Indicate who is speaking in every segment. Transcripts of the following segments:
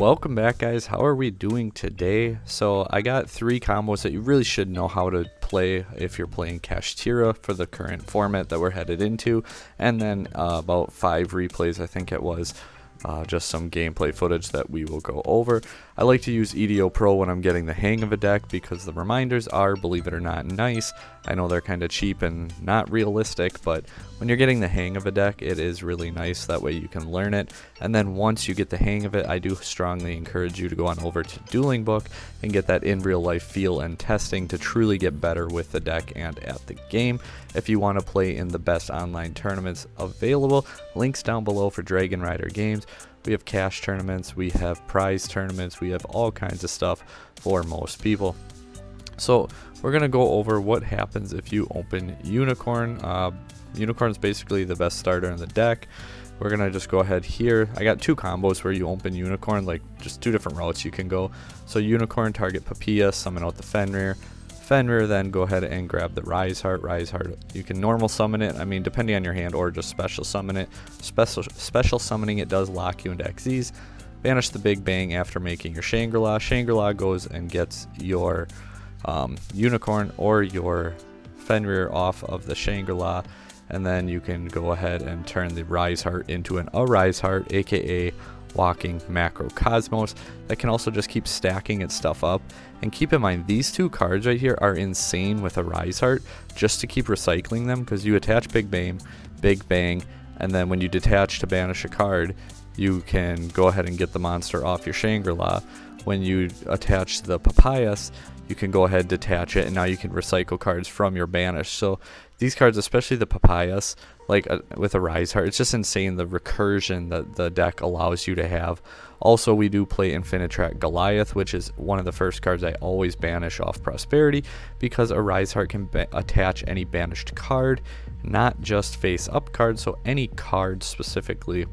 Speaker 1: Welcome back, guys. How are we doing today? So I got 3 combos that you really should know how to play if you're playing Kashtira for the current format that we're headed into, and then about 5 replays, I think it was. Just some gameplay footage that we will go over. I like to use yugioh Pro when I'm getting the hang of a deck because the reminders are, believe it or not, nice. I know they're kind of cheap and not realistic, but when you're getting the hang of a deck, it is really nice. That way you can learn it, and then once you get the hang of it, I do strongly encourage you to go on over to Dueling Book and get that in real life feel and testing to truly get better with the deck and at the game. If you want to play in the best online tournaments available, links down below for Dragon Rider games. We have cash tournaments, we have prize tournaments, we have all kinds of stuff for most people. So we're going to go over what happens if you open Unicorn. Unicorn is basically the best starter in the deck. We're going to just go ahead here. I got 2 combos where you open Unicorn, like just 2 different routes you can go. So Unicorn, target Papilla, summon out the Fenrir. Fenrir, then go ahead and grab the Rise Heart. You can normal summon it, I mean depending on your hand, or just special summon it. Special summoning it does lock you into XZs. Banish the Big Bang after making your Shangri-La. Shangri-La goes and gets your Unicorn or your Fenrir off of the Shangri-La, and then you can go ahead and turn the Rise Heart into an Arise Heart, aka walking macro cosmos that can also just keep stacking its stuff up. And keep in mind, these 2 cards right here are insane with a Rise Heart, just to keep recycling them, because you attach Big Bang, and then when you detach to banish a card, you can go ahead and get the monster off your Shangri-La. When you attach the Papayas, you can go ahead, detach it, and now you can recycle cards from your banish. So these cards, especially the Papayas, like with a Rise Heart, it's just insane the recursion that the deck allows you to have. Also, we do play Infinitrack Goliath, which is one of the first cards I always banish off Prosperity, because a Rise Heart can attach any banished card, not just face up cards, so any card specifically.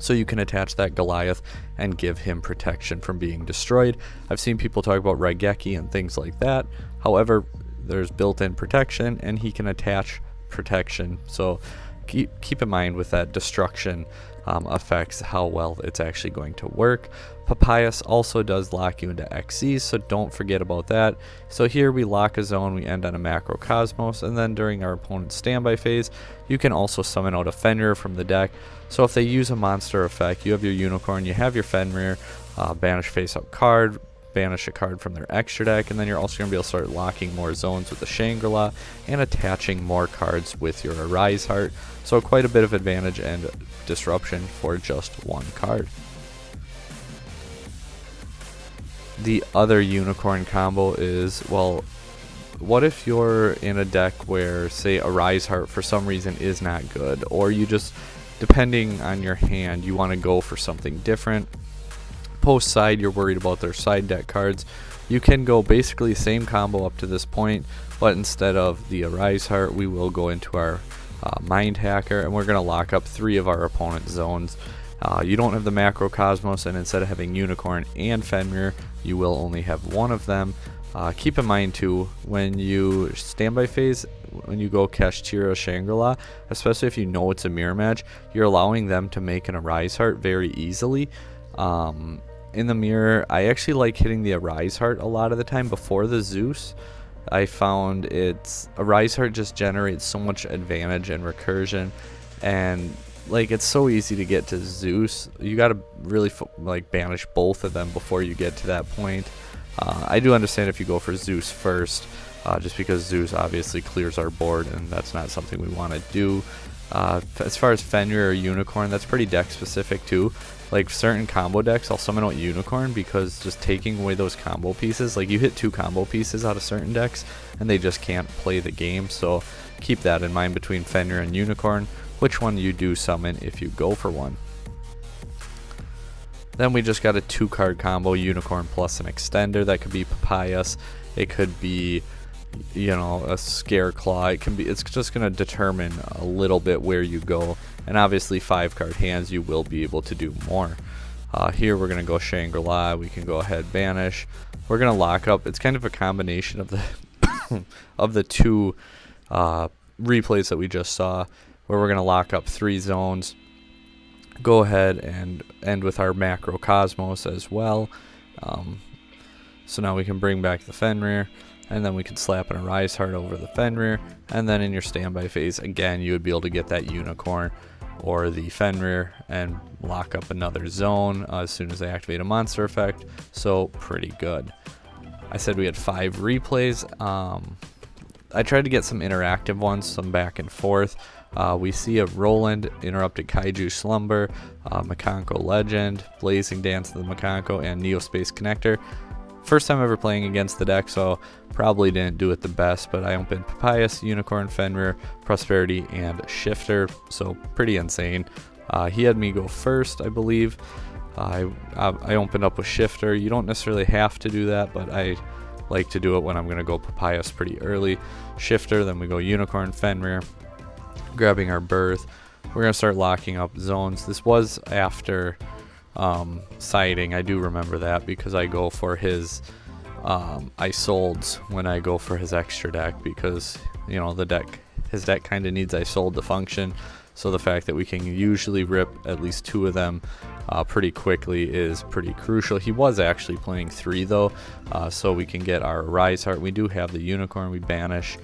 Speaker 1: So you can attach that Goliath and give him protection from being destroyed. I've seen people talk about Raigeki and things like that. However, there's built-in protection and he can attach protection. So keep in mind with that destruction affects how well it's actually going to work. Papayas also does lock you into XZs, so don't forget about that. So here we lock a zone, we end on a macrocosmos, and then during our opponent's standby phase, you can also summon out a Fenrir from the deck. So if they use a monster effect, you have your Unicorn, you have your Fenrir, banish face up card, banish a card from their extra deck, and then you're also going to be able to start locking more zones with the Shangri-La and attaching more cards with your Arise Heart. So quite a bit of advantage and disruption for just 1 card. The other Unicorn combo is, well, what if you're in a deck where, say, Arise Heart for some reason is not good, or you just, depending on your hand, you want to go for something different. Post side, you're worried about their side deck cards. You can go basically same combo up to this point, but instead of the Arise Heart, we will go into our Mind Hacker, and we're going to lock up 3 of our opponent's zones. You don't have the Macrocosmos, and instead of having Unicorn and Fenrir, you will only have 1 of them. Keep in mind too, when you standby phase, when you go Kashtira Shangri-La, especially if you know it's a mirror match, you're allowing them to make an Arise Heart very easily. In the mirror, I actually like hitting the Arise Heart a lot of the time before the Zeus. I found it's Arise Heart just generates so much advantage and recursion, and like it's so easy to get to Zeus. You gotta really like banish both of them before you get to that point. I do understand if you go for Zeus first, just because Zeus obviously clears our board, and that's not something we want to do. As far as Fenrir or Unicorn, that's pretty deck specific too. Like certain combo decks, I'll summon out Unicorn because just taking away those combo pieces, like you hit 2 combo pieces out of certain decks and they just can't play the game. So keep that in mind between Fenrir and Unicorn, which one you do summon if you go for one. Then we just got a 2-card combo, Unicorn plus an extender. That could be Papayas, it could be, you know, a Scareclaw. It's just going to determine a little bit where you go, and obviously 5-card hands you will be able to do more. Here we're going to go Shangri-La, we can go ahead banish, we're going to lock up. It's kind of a combination of the of the 2 replays that we just saw, where we're going to lock up 3 zones, go ahead and end with our Macrocosmos as well. So now we can bring back the Fenrir, and then we can slap an Arise Heart over the Fenrir, and then in your standby phase, again, you would be able to get that Unicorn or the Fenrir and lock up another zone as soon as they activate a monster effect, so pretty good. I said we had 5 replays. I tried to get some interactive ones, some back and forth. We see a Roland, Interrupted Kaiju Slumber, Makanko Legend, Blazing Dance of the Makanko, and Neospace Connector. First time ever playing against the deck, so probably didn't do it the best, but I opened Papyrus, Unicorn, Fenrir, Prosperity, and Shifter, so pretty insane. He had me go first, I believe. I opened up with Shifter. You don't necessarily have to do that, but I like to do it when I'm going to go Papyrus pretty early. Shifter, then we go Unicorn, Fenrir, grabbing our Birth. We're going to start locking up zones. This was after siding. I do remember that because I go for his Isoldes when I go for his extra deck, because you know his deck kind of needs Isolde to function. So the fact that we can usually rip at least 2 of them pretty quickly is pretty crucial. He was actually playing 3 though, so we can get our Rise Heart. We do have the Unicorn. We banish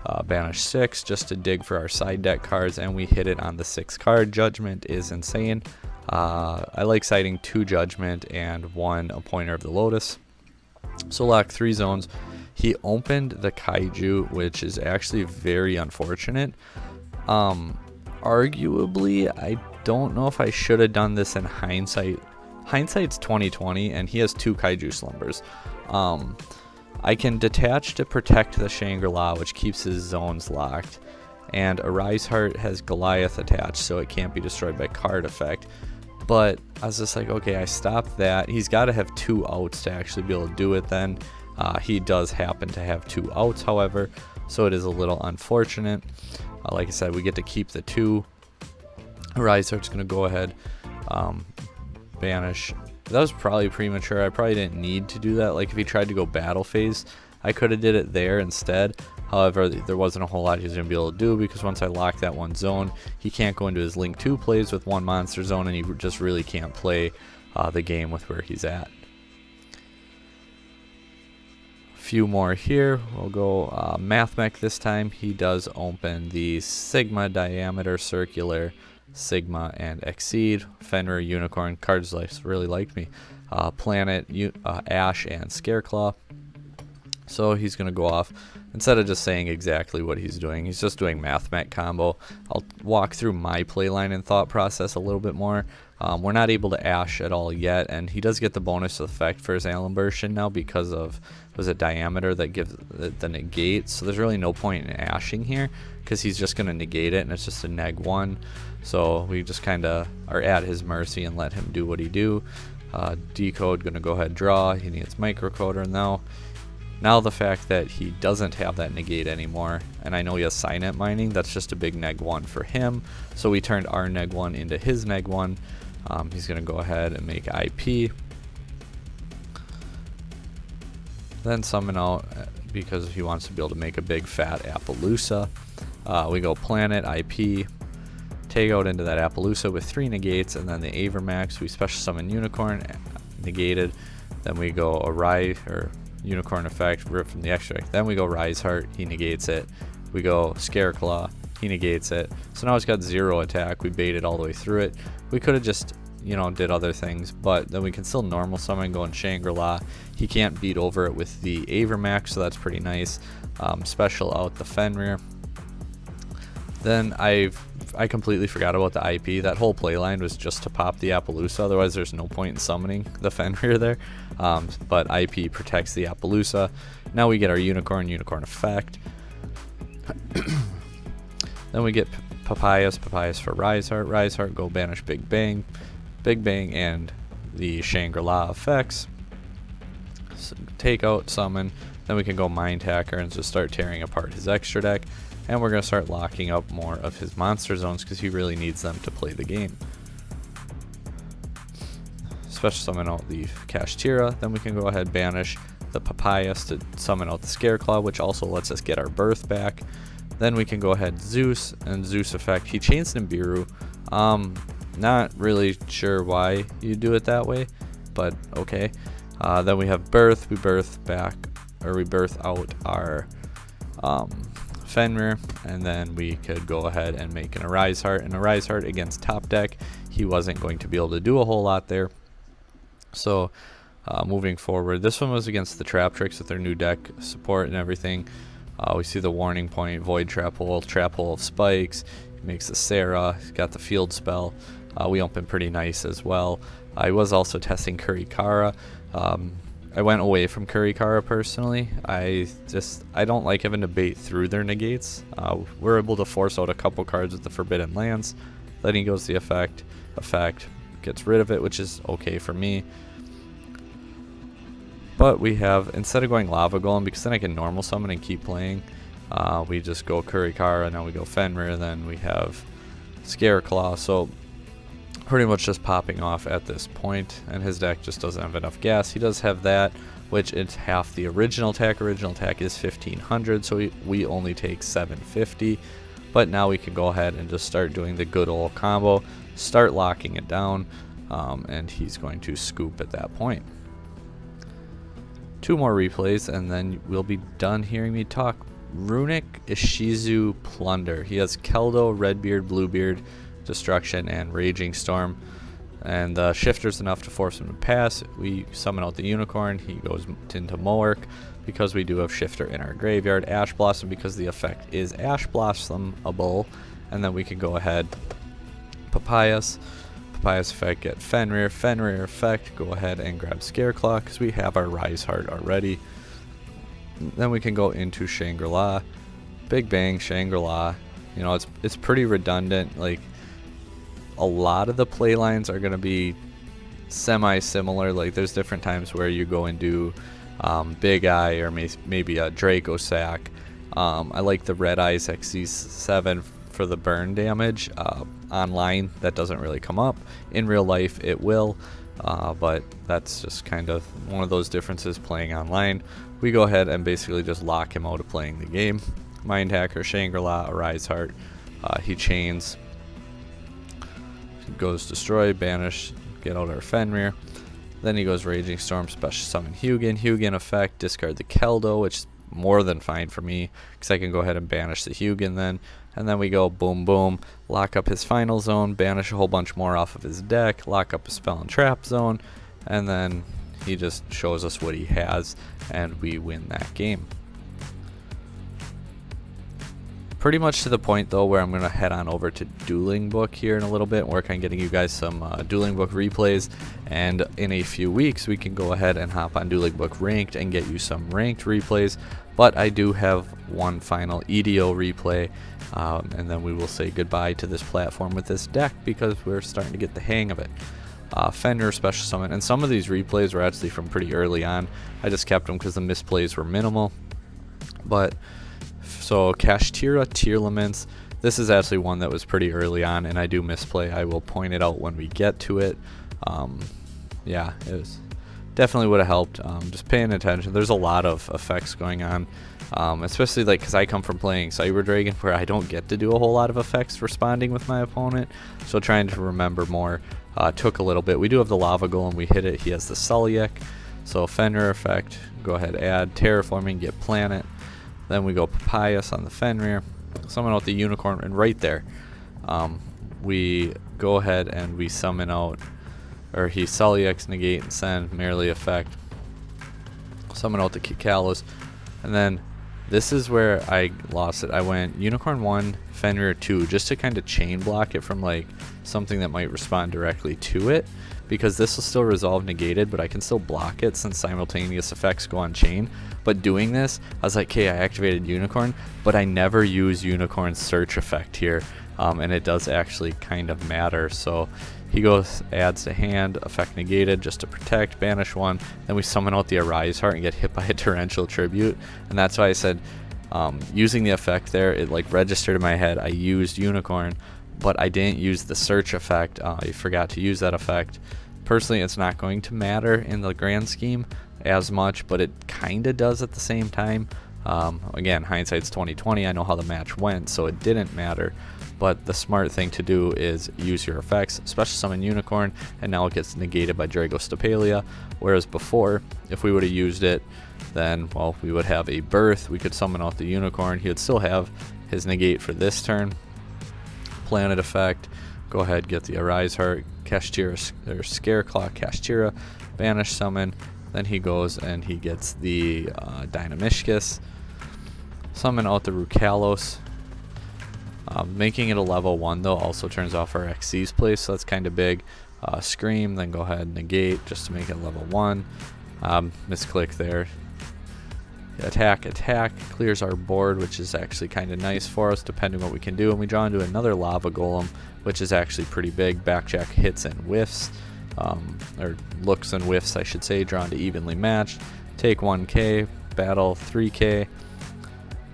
Speaker 1: 6 just to dig for our side deck cards, and we hit it on the 6th card. Judgment is insane. I like citing 2 Judgment and 1 Appointer of the Lotus. So lock 3 zones. He opened the Kaiju, which is actually very unfortunate. Arguably, I don't know if I should have done this in hindsight. Hindsight's 2020, and he has 2 Kaiju Slumbers. I can detach to protect the Shangri-La, which keeps his zones locked. And Arise Heart has Goliath attached, so it can't be destroyed by card effect. But I was just like, okay, I stopped that. He's got to have 2 outs to actually be able to do it then. He does happen to have 2 outs, however, so it is a little unfortunate. Like I said, we get to keep the 2. Arise Heart's going to go ahead, banish. That was probably premature. I probably didn't need to do that. Like if he tried to go battle phase, I could have did it there instead. However, there wasn't a whole lot he was going to be able to do, because once I lock that 1 zone, he can't go into his Link 2 plays with 1 monster zone, and he just really can't play the game with where he's at. A few more here. We'll go Mathmech this time. He does open the Sigma, Diameter, Circular, Sigma, and Exceed. Fenrir, Unicorn. Cards really liked me. Planet, Ash, and Scareclaw. So he's going to go off. Instead of just saying exactly what he's doing, he's just doing Mathmech combo. I'll walk through my playline and thought process a little bit more. We're not able to Ash at all yet, and he does get the bonus effect for his Alimbertion now because of, was it Diameter that gives the negate? So there's really no point in Ashing here because he's just going to negate it, and it's just a neg1. So we just kind of are at his mercy and let him do what he do. Decode, going to go ahead and draw. He needs Microcoder now. Now the fact that he doesn't have that negate anymore, and I know he has Signet Mining, that's just a big neg1 for him. So we turned our neg1 into his neg1. He's going to go ahead and make IP. Then summon out because he wants to be able to make a big fat Appaloosa. We go Planet, IP, take out into that Appaloosa with 3 negates, and then the Avermax, we special summon Unicorn, negated. Then we go Arise, or Unicorn effect, rip from the extract. Then we go Rise Heart, he negates it. We go Scareclaw, he negates it. So now it's got 0 attack. We baited all the way through it. We could have just, you know, did other things, but then we can still normal summon, go in Shangri-La. He can't beat over it with the Avermax, so that's pretty nice. Special out the Fenrir. Then I completely forgot about the IP. That whole playline was just to pop the Appaloosa, otherwise there's no point in summoning the Fenrir there. But IP protects the Appaloosa. Now we get our Unicorn effect. Then we get Papyrus for Rise Heart, go banish Big Bang, and the Shangri-La effects. So take out, summon, then we can go Mind Hacker and just start tearing apart his extra deck. And we're going to start locking up more of his monster zones because he really needs them to play the game. Special summon out the Kashtira, then we can go ahead and banish the Papyrus to summon out the Scareclaw, which also lets us get our Birth back. Then we can go ahead Zeus, and Zeus effect. He chains Nibiru. Not really sure why you do it that way, but okay. Then we have birth. We birth out our Fenrir, and then we could go ahead and make an Arise Heart. And Arise Heart against top deck, he wasn't going to be able to do a whole lot there. So moving forward, this one was against the Trap Tricks with their new deck support and everything. We see the Warning Point, Void Trap Hole of Spikes. He makes the Sarah. He's got the Field Spell. We open pretty nice as well. I was also testing Kurikara. I went away from Kurikara personally. I don't like having to bait through their negates. We're able to force out a couple cards with the Forbidden Lands. Then he goes the effect, gets rid of it, which is okay for me. But we have, instead of going Lava Golem, because then I can normal summon and keep playing, we just go Kurikara, now we go Fenrir, then we have Scareclaw. So pretty much just popping off at this point, and his deck just doesn't have enough gas. He does have that, which it's half the original attack. Original attack is 1500, so we only take 750. But now we can go ahead and just start doing the good old combo, start locking it down, and he's going to scoop at that point. 2 more replays, and then we'll be done hearing me talk. Runic Ishizu Plunder. He has Keldo, Redbeard, Bluebeard, Destruction, and Raging Storm, and the Shifter's enough to force him to pass. We summon out the Unicorn. He goes into Moark because we do have Shifter in our graveyard. Ash Blossom because the effect is Ash Blossomable, and then we can go ahead Papayas effect, get Fenrir effect, go ahead and grab Scareclaw because we have our Rise Heart already. Then we can go into Shangri-La, Big Bang, Shangri-La. You know, it's pretty redundant. Like, a lot of the play lines are going to be semi-similar. Like, there's different times where you go and do Big Eye or maybe a Draco Sack. I like the Red Eyes XC7 for the burn damage. Online, that doesn't really come up. In real life, it will. But that's just kind of one of those differences playing online. We go ahead and basically just lock him out of playing the game. Mind Hacker, Shangri-La, Arise Heart. He chains. Goes Destroy, Banish, get out our Fenrir. Then he goes Raging Storm, Special Summon Hugin effect, discard the Keldo, which is more than fine for me because I can go ahead and banish the Hugin then. And then we go boom boom, lock up his final zone, banish a whole bunch more off of his deck, lock up a spell and trap zone, and then he just shows us what he has and we win that game. Pretty much to the point though where I'm going to head on over to Dueling Book here in a little bit, work on getting you guys some Dueling Book replays, and in a few weeks we can go ahead and hop on Dueling Book Ranked and get you some ranked replays. But I do have one final EDO replay, and then we will say goodbye to this platform with this deck because we're starting to get the hang of it. Fenrir Special Summon, and some of these replays were actually from pretty early on. I just kept them because the misplays were minimal. But so Kashtira Tearlaments, this is actually one that was pretty early on, and I do misplay. I will point it out when we get to it. Yeah, it was definitely would have helped. Just paying attention. There's a lot of effects going on, especially like because I come from playing Cyber Dragon where I don't get to do a whole lot of effects responding with my opponent. So trying to remember more took a little bit. We do have the Lava Golem. We hit it. He has the Sulliek. So Fenrir effect. Go ahead, add Terraforming, get Planet. Then we go Papayas on the Fenrir, summon out the Unicorn, and right there, we go ahead and we summon out, or he Sulliek, negate, and send, merely effect, summon out the Kalos, and then this is where I lost it. I went Unicorn 1, Fenrir 2, just to kind of chain block it from like something that might respond directly to it, because this will still resolve negated, but I can still block it since simultaneous effects go on chain. But doing this, I was like, okay, I activated Unicorn, but I never use Unicorn's search effect here, and it does actually kind of matter. So he goes, adds to hand, effect negated just to protect, banish one, then we summon out the Arise Heart and get hit by a Torrential Tribute. And that's why I said using the effect there, it like registered in my head. I used Unicorn, but I didn't use the search effect. I forgot to use that effect. Personally, it's not going to matter in the grand scheme as much, but it kind of does at the same time. Again, hindsight's 20/20. I know how the match went, so it didn't matter. but the smart thing to do is use your effects, Special Summon Unicorn, and now it gets negated by Dragostapelia, whereas before, if we would have used it, then, well, we would have a Birth, we could summon out the Unicorn, he would still have his negate for this turn. Planet effect, go ahead, get the Arise Heart, Kashtira, or Scareclaw, Kashtira, banish summon, then he goes and he gets the Dynamishkus, summon out the Rukalos. Making it a level 1 though also turns off our XC's place, so that's kind of big. Scream, then go ahead and negate just to make it level 1. Misclick there. Attack, clears our board, which is actually kind of nice for us depending what we can do. And we draw into another Lava Golem, which is actually pretty big. Backjack hits and whiffs, or looks and whiffs I should say, drawn to evenly matched. Take 1k, battle 3k,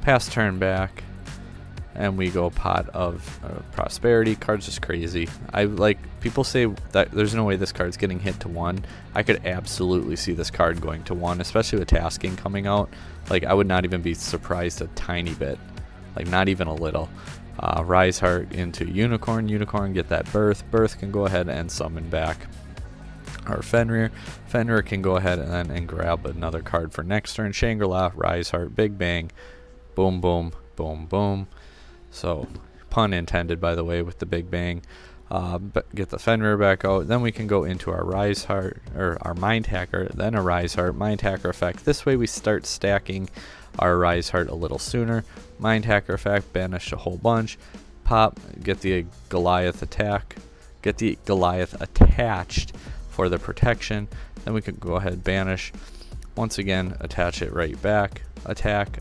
Speaker 1: pass turn back, and we go Pot of Prosperity. Card's just crazy. People say that there's no way this card's getting hit to 1. I could absolutely see this card going to 1, especially with tasking coming out. Like, I would not even be surprised a tiny bit, like not even a little. Rise Heart into Unicorn, get that Birth can go ahead and summon back our Fenrir can go ahead and grab another card for next turn. Shangri-La, Rise Heart, Big Bang, boom boom boom boom. So, pun intended, by the way, with the Big Bang. But get the Fenrir back out. Then we can go into our Rise Heart, or our Mind Hacker, then a Rise Heart, Mind Hacker effect. This way we start stacking our Rise Heart a little sooner. Mind Hacker effect, banish a whole bunch. Pop, get the Goliath attack. Get the Goliath attached for the protection. Then we can go ahead, banish. Once again, attach it right back. Attack.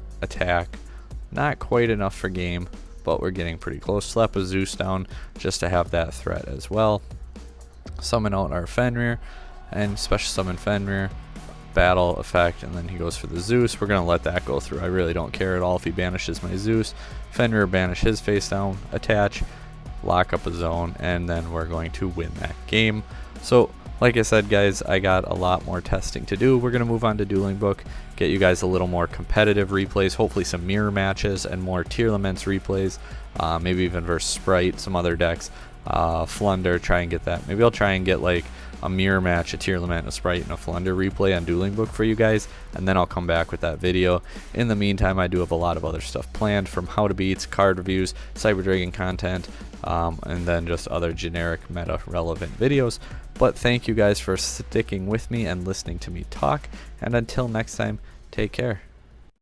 Speaker 1: Not quite enough for game, but we're getting pretty close. Slap a Zeus down just to have that threat as well. Summon out our Fenrir and special summon Fenrir, battle effect, and then he goes for the Zeus. We're gonna let that go through. I really don't care at all if he banishes my Zeus. Fenrir banish his face down, attach, lock up a zone, and then we're going to win that game. So like I said, guys, I got a lot more testing to do. We're going to move on to Dueling Book, get you guys a little more competitive replays, hopefully some mirror matches and more Tier Laments replays, maybe even versus Sprite, some other decks. Flunder, try and get that. Maybe I'll try and get like a mirror match, a Tier Lament, a Sprite, and a Flunder replay on Dueling Book for you guys, and then I'll come back with that video. In the meantime, I do have a lot of other stuff planned, from how to beats, card reviews, Cyber Dragon content, and then just other generic meta relevant videos. But thank you guys for sticking with me and listening to me talk, and until next time, take care.